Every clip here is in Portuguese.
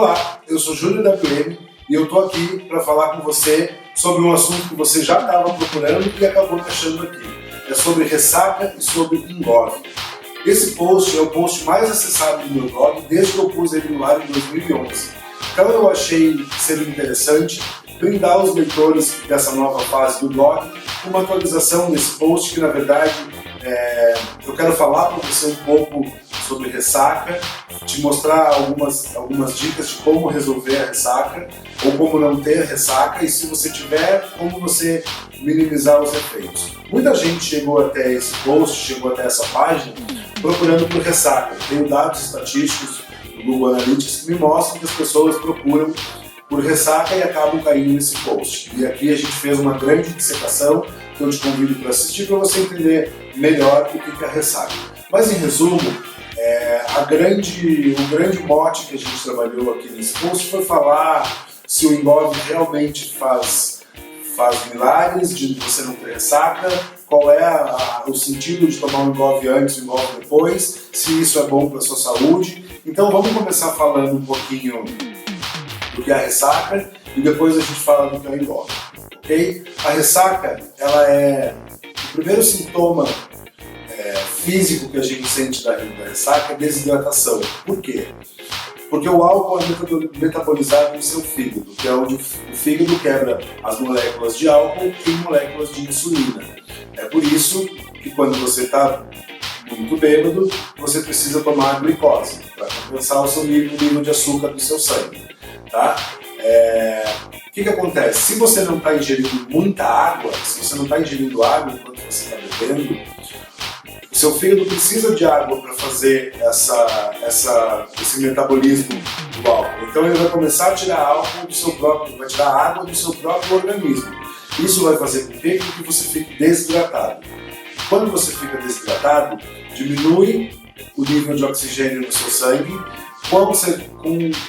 Olá, eu sou Júlio da PM e eu estou aqui para falar com você sobre um assunto que você já estava procurando e acabou me achando aqui. É sobre ressaca e sobre engove. Esse post é o post mais acessado do meu blog desde que eu pus ele no ar em 2011. Então eu achei ser interessante brindar os leitores dessa nova fase do blog com uma atualização desse post que, na verdade, eu quero falar para você um pouco sobre ressaca, te mostrar algumas dicas de como resolver a ressaca ou como não ter ressaca e, se você tiver, como você minimizar os efeitos. Muita gente chegou até esse post, chegou até essa página procurando por ressaca. Eu tenho dados estatísticos do Google Analytics que me mostram que as pessoas procuram por ressaca e acabam caindo nesse post. E aqui a gente fez uma grande dissecação que eu te convido para assistir para você entender melhor o que é a ressaca. Mas, em resumo, o grande mote que a gente trabalhou aqui nesse post foi falar se o engove realmente faz milagres de você não ter ressaca, qual é o sentido de tomar um engove antes e um engove depois, se isso é bom para a sua saúde. Então vamos começar falando um pouquinho do que é a ressaca e depois a gente fala do que é o engove, ok? A ressaca, ela é o primeiro sintoma físico que a gente sente da ressaca, é desidratação. Por quê? Porque o álcool é metabolizado no seu fígado, que é onde o fígado quebra as moléculas de álcool em moléculas de insulina. É por isso que quando você está muito bêbado, você precisa tomar glicose para compensar o seu nível de açúcar do seu sangue. Tá? O que acontece? Se você não está ingerindo muita água, se você não está ingerindo água enquanto você está bebendo, o seu fígado precisa de água para fazer esse metabolismo do álcool. Então ele vai começar a tirar álcool do seu próprio, vai tirar água do seu próprio organismo. Isso vai fazer com que você fique desidratado. Quando você fica desidratado, diminui o nível de oxigênio no seu sangue.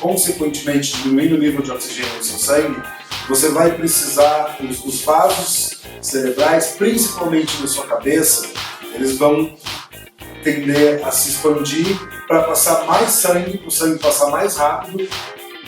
Consequentemente, diminuindo o nível de oxigênio no seu sangue, você vai precisar, os vasos cerebrais, principalmente na sua cabeça, eles vão tender a se expandir para passar mais sangue, para o sangue passar mais rápido,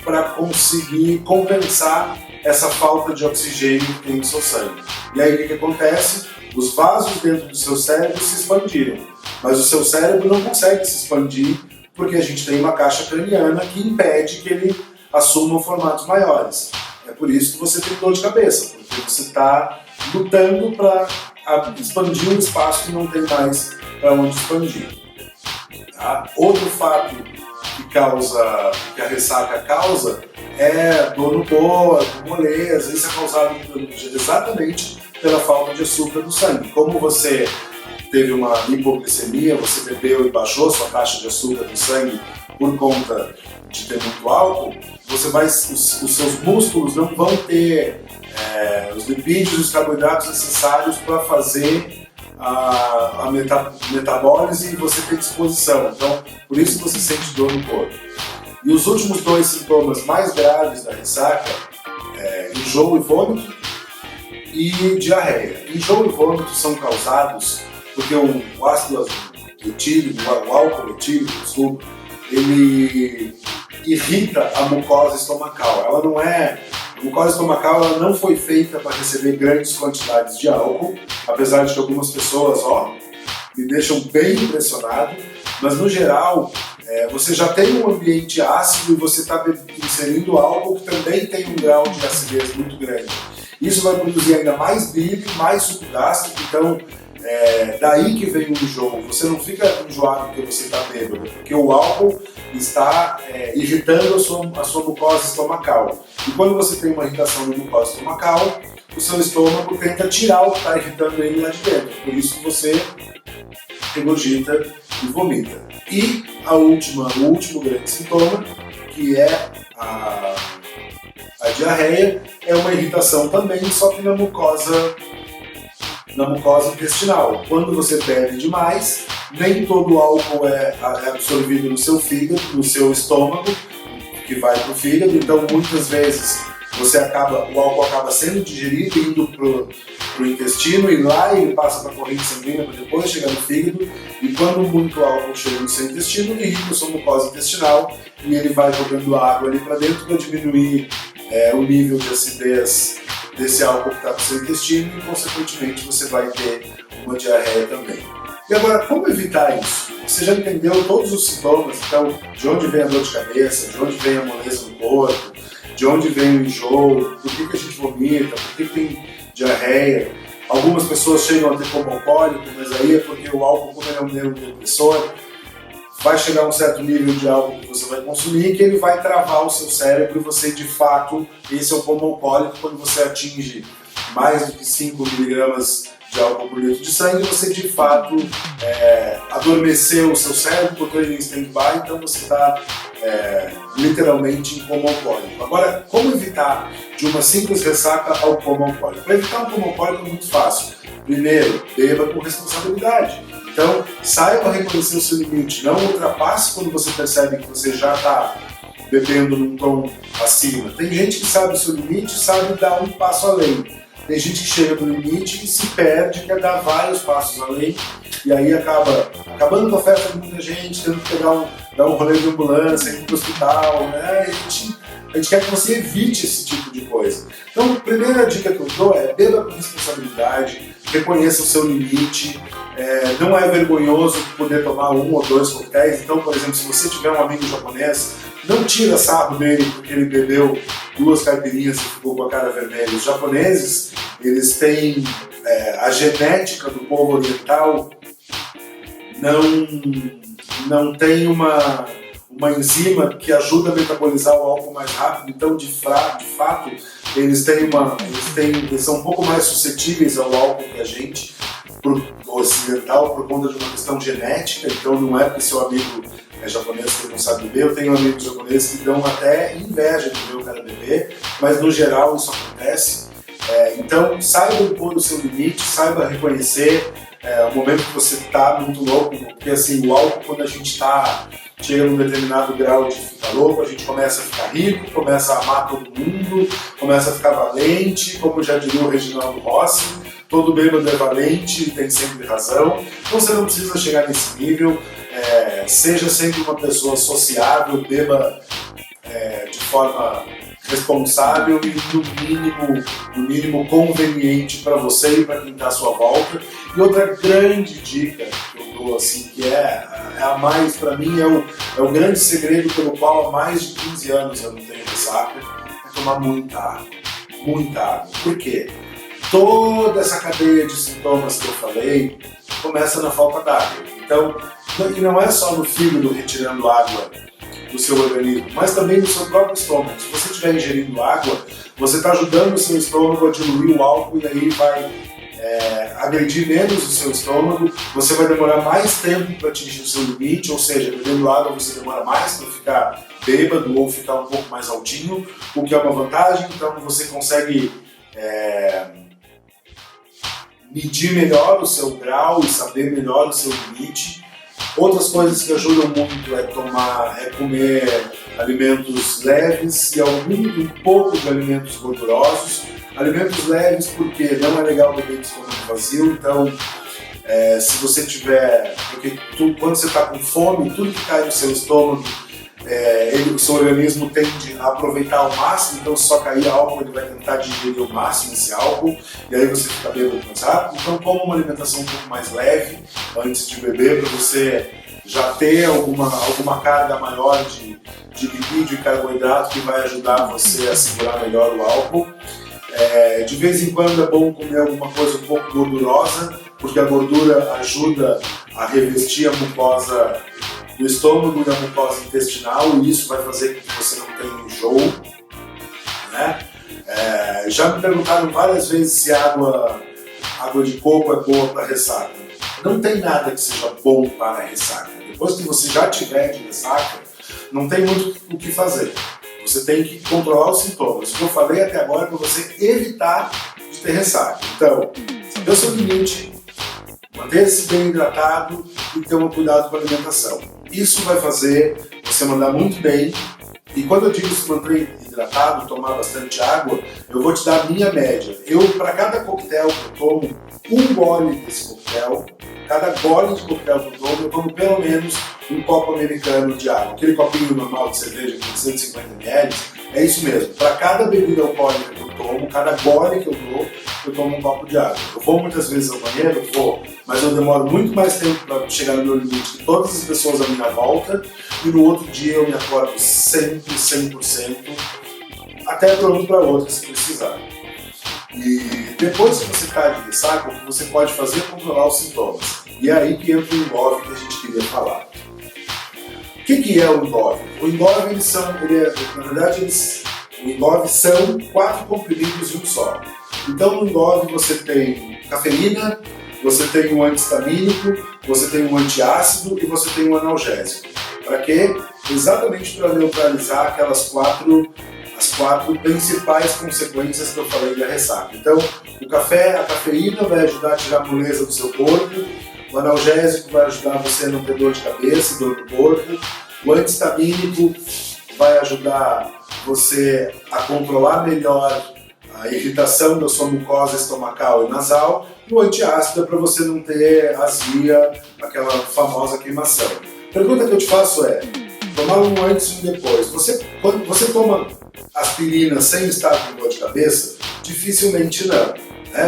para conseguir compensar essa falta de oxigênio que tem no seu sangue. E aí o que acontece? Os vasos dentro do seu cérebro se expandiram, mas o seu cérebro não consegue se expandir porque a gente tem uma caixa craniana que impede que ele assuma formatos maiores. É por isso que você tem dor de cabeça, porque você está lutando para expandir um espaço que não tem mais para onde expandir. Tá? Outro fato que a ressaca causa é dor no corpo, moleza. Isso é causado exatamente pela falta de açúcar no sangue. Como você teve uma hipoglicemia, você bebeu e baixou sua taxa de açúcar no sangue por conta de ter muito álcool, os seus músculos não vão ter os lipídios e os carboidratos necessários para fazer a metabólise e você ter disposição. Então, por isso você sente dor no corpo. E os últimos dois sintomas mais graves da ressaca enjoo e vômito e diarreia. Enjoo e vômito são causados porque o ácido etílico, o álcool etílico, desculpa, ele irrita a mucosa estomacal. A mucosa estomacal ela não foi feita para receber grandes quantidades de álcool, apesar de que algumas pessoas me deixam bem impressionado, mas no geral você já tem um ambiente ácido e você está inserindo álcool que também tem um grau de acidez muito grande. Isso vai produzir ainda mais bile, mais suco gástrico, então daí que vem o enjoo. Você não fica enjoado porque você está bêbado, porque o álcool está irritando a sua mucosa estomacal. E quando você tem uma irritação na mucosa estomacal, o seu estômago tenta tirar o que está irritando ele lá de dentro. Por isso que você regurgita e vomita. E o último grande sintoma, que é a diarreia, é uma irritação também, só que na mucosa intestinal. Quando você bebe demais, nem todo o álcool é absorvido no seu fígado, no seu estômago, que vai para o fígado, então muitas vezes o álcool acaba sendo digerido, indo pro intestino, e lá ele passa para a corrente sanguínea para depois chegar no fígado, e quando muito álcool chega no seu intestino, ele irrita a sua mucosa intestinal e ele vai jogando água ali para dentro para diminuir o nível de acidez desse álcool que está no seu intestino, e consequentemente você vai ter uma diarreia também. E agora, como evitar isso? Você já entendeu todos os sintomas, então de onde vem a dor de cabeça, de onde vem a moleza no corpo, de onde vem o enjoo, por que a gente vomita, por que tem diarreia. Algumas pessoas chegam a ter coma alcoólico, mas aí é porque o álcool, como ele é um neurodepressor, vai chegar a um certo nível de álcool que você vai consumir, que ele vai travar o seu cérebro, e você, de fato, esse é o coma alcoólico. Quando você atinge mais do que 5 miligramas de álcool por litro de sangue, você, de fato, adormeceu o seu cérebro, botou ele em stand-by, então você está literalmente em coma alcoólico. Agora, como evitar de uma simples ressaca ao coma alcoólico? Para evitar um coma alcoólico é muito fácil. Primeiro, beba com responsabilidade. Então, saiba reconhecer o seu limite, não ultrapasse quando você percebe que você já está bebendo num tom acima. Tem gente que sabe o seu limite, sabe dar um passo além. Tem gente que chega no limite e se perde, quer dar vários passos além, e aí acaba acabando com a festa de muita gente, tendo que dar um rolê de ambulância, ir para o hospital, né? A gente quer que você evite esse tipo de coisa. Então, a primeira dica que eu dou é: beba com responsabilidade, reconheça o seu limite. Não é vergonhoso poder tomar 1 ou 2 coquetéis. Então, por exemplo, se você tiver um amigo japonês, não tira sarro dele porque ele bebeu 2 caipirinhas e ficou com a cara vermelha. Os japoneses, eles têm a genética do povo oriental, não tem uma enzima que ajuda a metabolizar o álcool mais rápido. Então, de fato, eles são um pouco mais suscetíveis ao álcool que a gente, pro ocidental, por conta de uma questão genética. Então, não é porque seu amigo é japonês que não sabe beber. Eu tenho amigos japoneses que dão até inveja de ver o cara beber, mas no geral isso acontece. Então, saiba impor o seu limite, saiba reconhecer o momento que você está muito louco, porque assim, o álcool, quando a gente chega num determinado grau de ficar louco, a gente começa a ficar rico, começa a amar todo mundo, começa a ficar valente, como já diria o Reginaldo Rossi, todo bêbado é valente e tem sempre razão. Então você não precisa chegar nesse nível, seja sempre uma pessoa sociável, beba de forma responsável e no mínimo conveniente para você e para quem está à sua volta. E outra grande dica que eu dou, assim, que é a mais, para mim, é o grande segredo pelo qual há mais de 15 anos eu não tenho ressaca, é tomar muita água. Muita água. Por quê? Toda essa cadeia de sintomas que eu falei começa na falta d'água. Então, e não é só no fígado retirando água do seu organismo, mas também no seu próprio estômago. Se você estiver ingerindo água, você está ajudando o seu estômago a diluir o álcool, e aí vai agredir menos o seu estômago. Você vai demorar mais tempo para atingir o seu limite, ou seja, bebendo água você demora mais para ficar bêbado ou ficar um pouco mais altinho, o que é uma vantagem. Então você consegue medir melhor o seu grau e saber melhor o seu limite. Outras coisas que ajudam muito é comer alimentos leves e um pouco de alimentos gordurosos. Alimentos leves porque não é legal beber de estômago vazio. Então, se você tiver... Porque quando você está com fome, tudo que cai no seu estômago, o seu organismo tende a aproveitar ao máximo. Então, se só cair álcool, ele vai tentar digerir ao máximo esse álcool, e aí você fica bêbado mais rápido. Então, coma uma alimentação um pouco mais leve antes de beber, para você já ter alguma carga maior de lipídio e carboidrato que vai ajudar você a segurar melhor o álcool. De vez em quando é bom comer alguma coisa um pouco gordurosa, porque a gordura ajuda a revestir a mucosa do estômago e a mucosa intestinal, e isso vai fazer com que você não tenha enjoo, né? Já me perguntaram várias vezes se água de coco é boa para ressaca. Não tem nada que seja bom para a ressaca. Depois que você já tiver de ressaca, não tem muito o que fazer. Você tem que controlar os sintomas. O que eu falei até agora é para você evitar de ter ressaca. Então, saber o seu limite, manter-se bem hidratado e ter um cuidado com a alimentação. Isso vai fazer você mandar muito bem E quando eu digo se manter hidratado, tomar bastante água, eu vou te dar a minha média. Para cada coquetel que eu tomo, um gole desse coquetel, cada gole de coquetel que eu tomo pelo menos um copo americano de água. Aquele copinho normal de cerveja com 250 ml, é isso mesmo. Para cada bebida alcoólica que eu tomo, cada gole que eu dou, eu tomo um copo de água. Eu vou muitas vezes ao banheiro, mas eu demoro muito mais tempo para chegar no meu limite que todas as pessoas à minha volta, e no outro dia eu me acordo sempre 100%, até pronto para outra se precisar. E depois que você está de ressaca, o que você pode fazer é controlar os sintomas. E é aí que entra o Engov que a gente queria falar. O que é o Engov? O Engov, o Engov são 4 comprimidos em um só. Então no Engov você tem cafeína, você tem um antihistamínico, você tem um antiácido e você tem um analgésico. Para quê? Exatamente para neutralizar as quatro principais consequências que eu falei da ressaca. Então, o café, a cafeína vai ajudar a tirar a moleza do seu corpo, o analgésico vai ajudar você a não ter dor de cabeça, dor no corpo, o antihistamínico vai ajudar você a controlar melhor a irritação da sua mucosa estomacal e nasal, e o antiácido é para você não ter azia, aquela famosa queimação. A pergunta que eu te faço é, tomar um antes e um depois. Quando você toma aspirina sem estar com dor de cabeça, dificilmente não.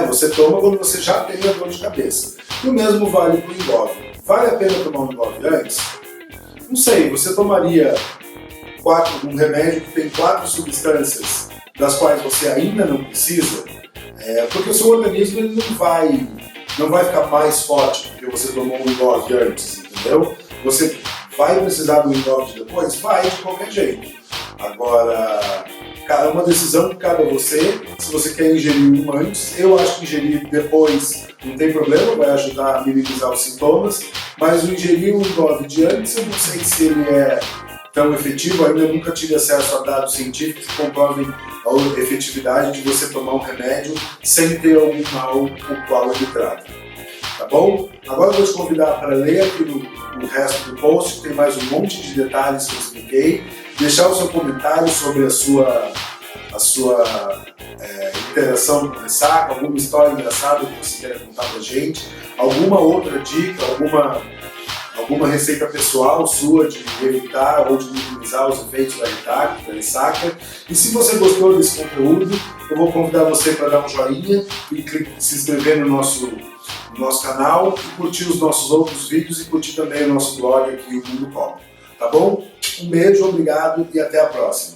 Você toma quando você já tem a dor de cabeça. E o mesmo vale para o Engov. Vale a pena tomar um Engov antes? Não sei, você tomaria um remédio que tem 4 substâncias das quais você ainda não precisa? Porque o seu organismo ele não vai ficar mais forte porque você tomou um Engov antes, entendeu? Você vai precisar do Engov depois? Vai, de qualquer jeito. Agora, é uma decisão que cabe a você. Se você quer ingerir um antes, eu acho que ingerir depois não tem problema, vai ajudar a minimizar os sintomas, mas o ingerir um Engov de antes, eu não sei se ele é tão efetivo, ainda nunca tive acesso a dados científicos que comprovem a efetividade de você tomar um remédio sem ter algum mal o qual ele trata. Tá bom? Agora eu vou te convidar para ler aqui o resto do post, que tem mais um monte de detalhes que eu expliquei, deixar o seu comentário sobre a sua interação com ressaca, alguma história engraçada que você queira contar pra gente, alguma outra dica, alguma receita pessoal sua de evitar ou de minimizar os efeitos da ressaca. E se você gostou desse conteúdo, eu vou convidar você para dar um joinha e se inscrever no nosso canal e curtir os nossos outros vídeos e curtir também o nosso blog aqui, o Mundo Como. Tá bom? Um beijo, obrigado e até a próxima.